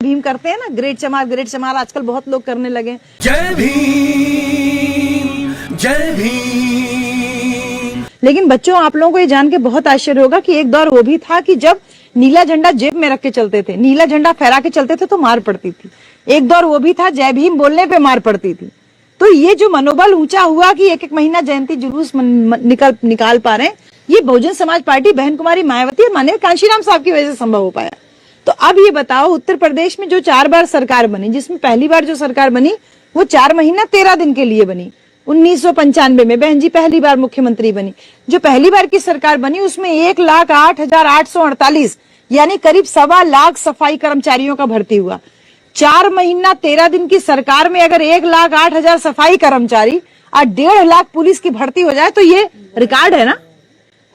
भीम करते हैं ना, ग्रेट चमार आजकल बहुत लोग करने लगे। जय भीम, जय भीम। लेकिन बच्चों, आप लोगों को ये जान के बहुत आश्चर्य होगा कि एक दौर वो भी था कि जब नीला झंडा जेब में रख के चलते थे, नीला झंडा फहरा के चलते थे तो मार पड़ती थी। एक दौर वो भी था जय भीम बोलने पे मार पड़ती थी। तो ये जो मनोबल ऊंचा हुआ कि एक एक महीना जयंती जुलूस निकाल पा रहे हैं, ये बहुजन समाज पार्टी बहन कुमारी मायावती और माननीय कांशीराम साहब की वजह से संभव हो पाया। तो अब ये बताओ, उत्तर प्रदेश में जो 4 बार सरकार बनी, जिसमें पहली बार जो सरकार बनी वो 4 महीना 13 दिन के लिए बनी। 1995 में बहन जी पहली बार मुख्यमंत्री बनी। जो पहली बार की सरकार बनी उसमें 1,08,848 यानी करीब 1.25 लाख सफाई कर्मचारियों का भर्ती हुआ। 4 महीना 13 दिन की सरकार में अगर 1,08,000 सफाई कर्मचारी और 1.5 लाख पुलिस की भर्ती हो जाए तो ये रिकॉर्ड है ना,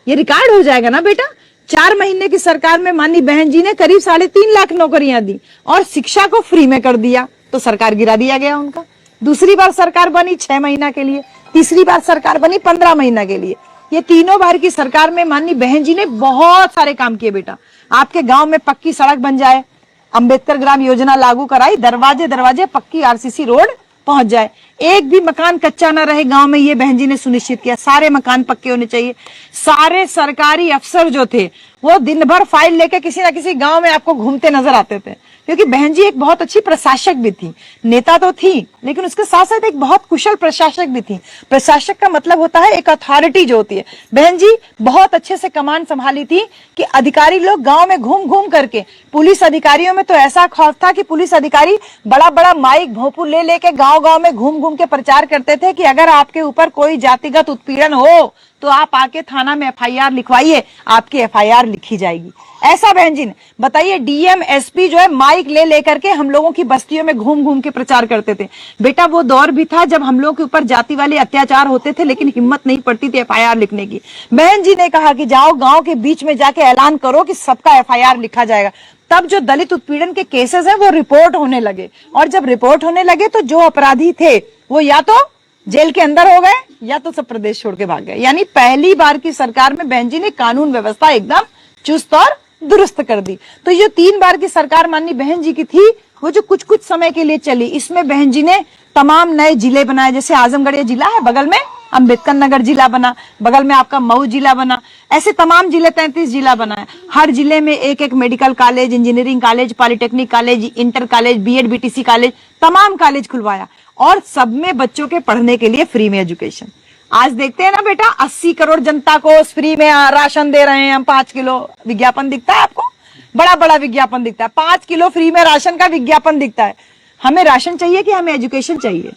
ये रिकॉर्ड हो जाएगा ना बेटा। 4 महीने की सरकार में माननीय बहन जी ने करीब 3.5 लाख नौकरियां दी और शिक्षा को फ्री में कर दिया, तो सरकार गिरा दिया गया उनका। दूसरी बार सरकार बनी 6 महीना के लिए, तीसरी बार सरकार बनी 15 महीना के लिए। ये तीनों बार की सरकार में माननीय बहन जी ने बहुत सारे काम किए बेटा। आपके गांव में पक्की सड़क बन जाए, अंबेडकर ग्राम योजना लागू कराई, दरवाजे दरवाजे पक्की आरसीसी रोड पहुंच जाए, एक भी मकान कच्चा ना रहे गांव में, ये बहन जी ने सुनिश्चित किया। सारे मकान पक्के होने चाहिए। सारे सरकारी अफसर जो थे वो दिन भर फाइल लेके किसी ना किसी गांव में आपको घूमते नजर आते थे, क्योंकि बहन जी एक बहुत अच्छी प्रशासक भी थी। नेता तो थी लेकिन उसके साथ साथ एक बहुत कुशल प्रशासक भी थी। प्रशासक का मतलब होता है एक अथॉरिटी जो होती है। बहन जी बहुत अच्छे से कमान संभाली थी कि अधिकारी लोग गांव में घूम घूम करके, पुलिस अधिकारियों में तो ऐसा खौफ था कि पुलिस अधिकारी बड़ा बड़ा माइक भोंपू ले लेके गांव गांव में घूम घूम के प्रचार करते थे कि अगर आपके ऊपर कोई जातिगत उत्पीड़न हो तो आप आके थाना में एफआईआर लिखवाइए, आपकी एफआईआर लिखी जाएगी। ऐसा बहन जी ने, बताइए, डीएम एसपी जो है माइक ले लेकर के हम लोगों की बस्तियों में घूम घूम के प्रचार करते थे। बेटा वो दौर भी था जब हम लोगों के ऊपर जाति वाले अत्याचार होते थे लेकिन हिम्मत नहीं पड़ती थी एफआईआर लिखने की। बहन जी ने कहा कि जाओ गांव के बीच में जाके ऐलान करो कि सबका एफआईआर लिखा जाएगा। तब जो दलित उत्पीड़न के केसेस हैं वो रिपोर्ट होने लगे, और जब रिपोर्ट होने लगे तो जो अपराधी थे वो या तो जेल के अंदर हो गए या तो सब प्रदेश छोड़ के भाग गए। यानी पहली बार की सरकार में बहन जी ने कानून व्यवस्था एकदम चुस्त और दुरुस्त कर दी। तो ये 3 बार की सरकार माननीय बहन जी की थी, वो जो कुछ कुछ समय के लिए चली, इसमें बहन जी ने तमाम नए जिले बनाए। जैसे आजमगढ़ ये जिला है, बगल में अंबेडकर नगर जिला बना, बगल में आपका मऊ जिला बना, ऐसे तमाम जिले 33 जिला बनाए। हर जिले में एक एक medical college, engineering college, polytechnic college, inter college, BEd BTC college, तमाम कॉलेज खुलवाया, और सब में बच्चों के पढ़ने के लिए फ्री में एजुकेशन। आज देखते हैं ना बेटा, 80 करोड़ जनता को फ्री में राशन दे रहे हैं हम। 5 किलो विज्ञापन दिखता है आपको, बड़ा बड़ा विज्ञापन दिखता है, 5 किलो फ्री में राशन का विज्ञापन दिखता है। हमें राशन चाहिए कि हमें एजुकेशन चाहिए?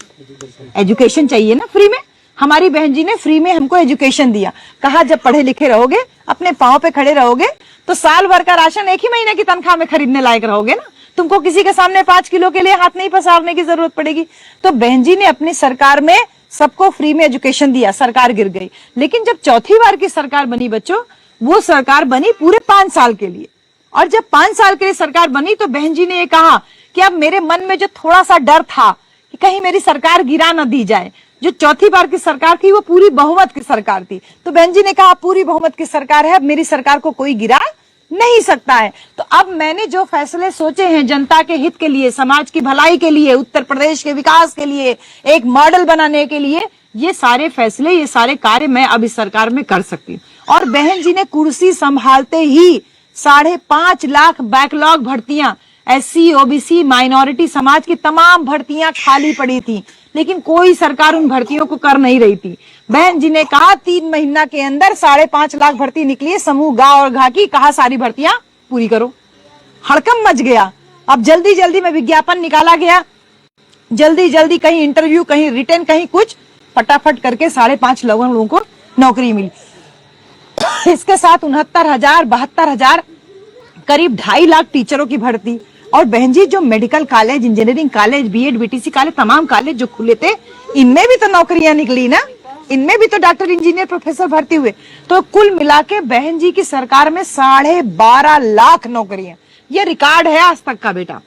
एजुकेशन चाहिए ना फ्री में। हमारी बहन जी ने फ्री में हमको एजुकेशन दिया। कहा जब पढ़े लिखे रहोगे, अपने पांव पे खड़े रहोगे, तो साल भर का राशन एक ही महीने की तनख्वाह में खरीदने लायक रहोगे ना। तुमको किसी के सामने 5 किलो के लिए हाथ नहीं पसारने की जरूरत पड़ेगी। तो बहन जी ने अपनी सरकार में सबको फ्री में एजुकेशन दिया। सरकार गिर गई, लेकिन जब चौथी बार की सरकार बनी बच्चों, वो सरकार बनी पूरे 5 साल के लिए। और जब 5 साल के लिए सरकार बनी तो बहन जी ने ये कहा कि अब मेरे मन में जो थोड़ा सा डर था कि कहीं मेरी सरकार गिरा न दी जाए, जो चौथी बार की सरकार थी वो पूरी बहुमत की सरकार थी, तो बहन जी ने कहा पूरी बहुमत की सरकार है, अब मेरी सरकार को कोई गिरा नहीं सकता है। तो अब मैंने जो फैसले सोचे हैं जनता के हित के लिए, समाज की भलाई के लिए, उत्तर प्रदेश के विकास के लिए, एक मॉडल बनाने के लिए, ये सारे फैसले, ये सारे कार्य मैं अब इस सरकार में कर सकती हूँ। और बहन जी ने कुर्सी संभालते ही 5.5 लाख बैकलॉग भर्तियां, एससी, ओबीसी, माइनॉरिटी समाज की तमाम भर्तियां खाली पड़ी थी, लेकिन कोई सरकार उन भर्तियों को कर नहीं रही थी। बहन जी ने कहा 3 महीना के अंदर 5.5 लाख भर्ती निकली है, समूह गांव और घा की, कहा सारी भर्तियां पूरी करो। हड़कंप मच गया। अब जल्दी जल्दी में विज्ञापन निकाला गया, जल्दी जल्दी कहीं इंटरव्यू, कहीं रिटर्न, कहीं कुछ, फटाफट करके 5.5 लोगों को नौकरी मिली। इसके साथ 69,000, 72,000, करीब 2.5 लाख टीचरों की भर्ती। और बहन जी जो medical college, engineering college, BEd BTC college, तमाम कॉलेज जो खुले थे, इनमें भी तो नौकरियां निकली ना, इनमें भी तो डॉक्टर, इंजीनियर, प्रोफेसर भर्ती हुए। तो कुल मिला के बहन जी की सरकार में 12.5 लाख नौकरियां, ये रिकॉर्ड है आज तक का बेटा।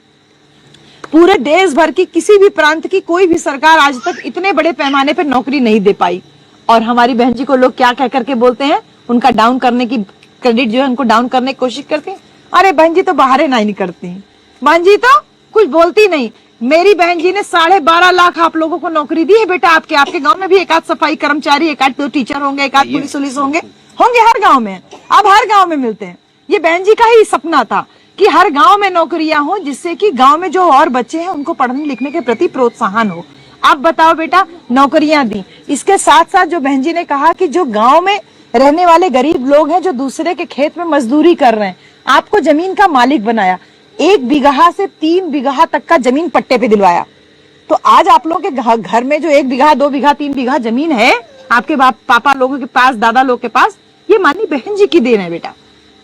पूरे देश भर की किसी भी प्रांत की कोई भी सरकार आज तक इतने बड़े पैमाने पर नौकरी नहीं दे पाई। और हमारी बहन जी को लोग क्या कह करके बोलते हैं, उनका डाउन करने की क्रेडिट जो है, उनको डाउन करने की कोशिश करते हैं। अरे बहन जी तो बाहर नहीं करती हैं, बहन जी तो कुछ बोलती नहीं। मेरी बहन जी ने 12.5 लाख आप लोगों को नौकरी दी है बेटा। आपके गांव में भी एक आध सफाई कर्मचारी, एक आध 2 टीचर होंगे, एक आध पुलिस होंगे हर गांव में। अब हर गांव में मिलते हैं। ये बहन जी का ही सपना था कि हर गांव में नौकरियां हो, जिससे कि गांव में जो और बच्चे हैं उनको पढ़ने लिखने के प्रति प्रोत्साहन हो। अब बताओ बेटा, नौकरियां दी। इसके साथ साथ जो बहन जी ने कहा कि जो गांव में रहने वाले गरीब लोग हैं, जो दूसरे के खेत में मजदूरी कर रहे हैं, आपको जमीन का मालिक बनाया। 1 बीघा से 3 बीघा तक का जमीन पट्टे पे दिलवाया। तो आज आप लोग के घर में जो 1 बीघा, 2 बीघा, 3 बीघा जमीन है आपके पापा लोगों के पास, दादा लोग के पास, ये मानी बहन जी की देन है बेटा।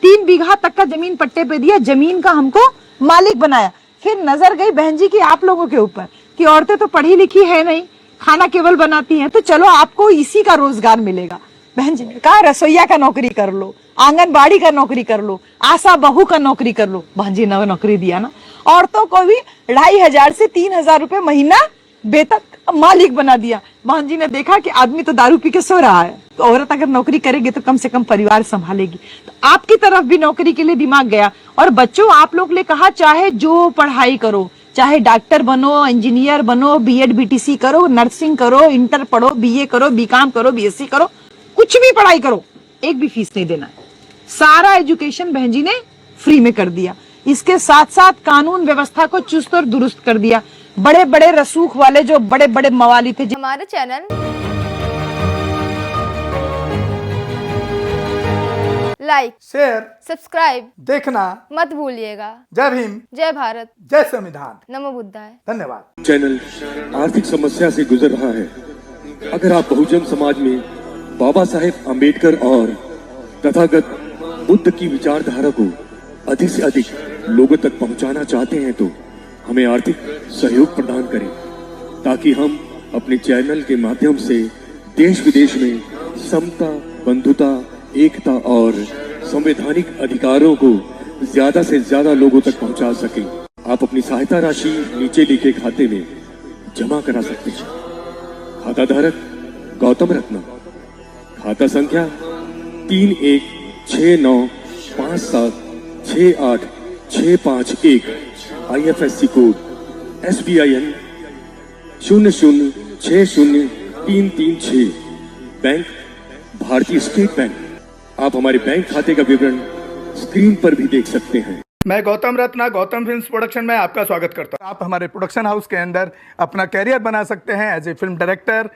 3 बीघा तक का जमीन पट्टे पे दिया, जमीन का हमको मालिक बनाया। फिर नजर गई बहन जी की आप लोगों के ऊपर कि औरतें तो पढ़ी लिखी है नहीं, खाना केवल बनाती हैं, तो चलो आपको इसी का रोजगार मिलेगा। बहन जी ने कहा रसोईया का नौकरी कर लो, आंगनबाड़ी का नौकरी कर लो, आशा बहू का नौकरी कर लो। बहन जी ने नौकरी दिया ना। औरतों को भी 2500 से 3000 रुपए महीना वेतन मालिक बना दिया। बहन जी ने देखा कि आदमी तो दारू पी के सो रहा है, तो औरत अगर नौकरी करेगी तो कम से कम परिवार संभालेगी। तो आपकी तरफ भी नौकरी के लिए दिमाग गया। और बच्चों, आप लोग ने कहा चाहे जो पढ़ाई करो, चाहे डॉक्टर बनो, इंजीनियर बनो, बीएड बीटीसी करो, नर्सिंग करो, इंटर पढ़ो, बीए करो, बीकॉम करो, बीएससी करो, कुछ भी पढ़ाई करो, एक भी फीस नहीं देना है। सारा एजुकेशन बहन जी ने फ्री में कर दिया। इसके साथ साथ कानून व्यवस्था को चुस्त और दुरुस्त कर दिया। बड़े बड़े रसूख वाले जो बड़े बड़े मवाली थे, हमारे चैनल लाइक, शेयर, सब्सक्राइब देखना मत भूलिएगा। जय भीम, जय भारत, जय संविधान, नमो बुद्धाय। धन्यवाद। चैनल आर्थिक समस्या से गुजर रहा है। अगर आप बहुजन समाज में बाबा साहेब अम्बेडकर और तथागत बुद्ध की विचारधारा को अधिक से अधिक लोगों तक पहुंचाना चाहते हैं तो हमें आर्थिक सहयोग प्रदान करें, ताकि हम अपने चैनल के माध्यम से देश विदेश में समता, बंधुता, एकता और संवैधानिक अधिकारों को ज्यादा से ज्यादा लोगों तक पहुंचा सकें। आप अपनी सहायता राशि नीचे लिखे खाते में जमा करा सकते हैं। खाता धारक गौतम रत्ना, खाता संख्या 316957686551, IFSC कोड SBIN 0060336, बैंक भारतीय स्टेट बैंक। आप हमारे बैंक खाते का विवरण स्क्रीन पर भी देख सकते हैं। मैं गौतम रत्ना, गौतम फिल्म्स प्रोडक्शन में आपका स्वागत करता हूं। आप हमारे प्रोडक्शन हाउस के अंदर अपना कैरियर बना सकते हैं as a film director,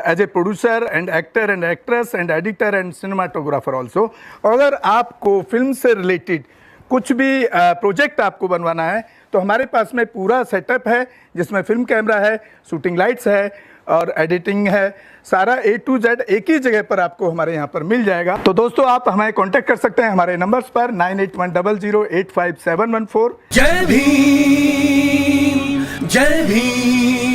as a producer and actor and actress and editor and cinematographer also. अगर आपको फिल्म से रिलेटेड कुछ भी प्रोजेक्ट आपको बनवाना है तो हमारे पास में पूरा सेटअप है, जिसमें फिल्म कैमरा है, शूटिंग लाइट्स है और एडिटिंग है। सारा A to Z एक ही जगह पर आपको हमारे यहाँ पर मिल जाएगा। तो दोस्तों, आप हमें कांटेक्ट कर सकते हैं हमारे नंबर्स पर 9810085714। जय भीम, जय भीम।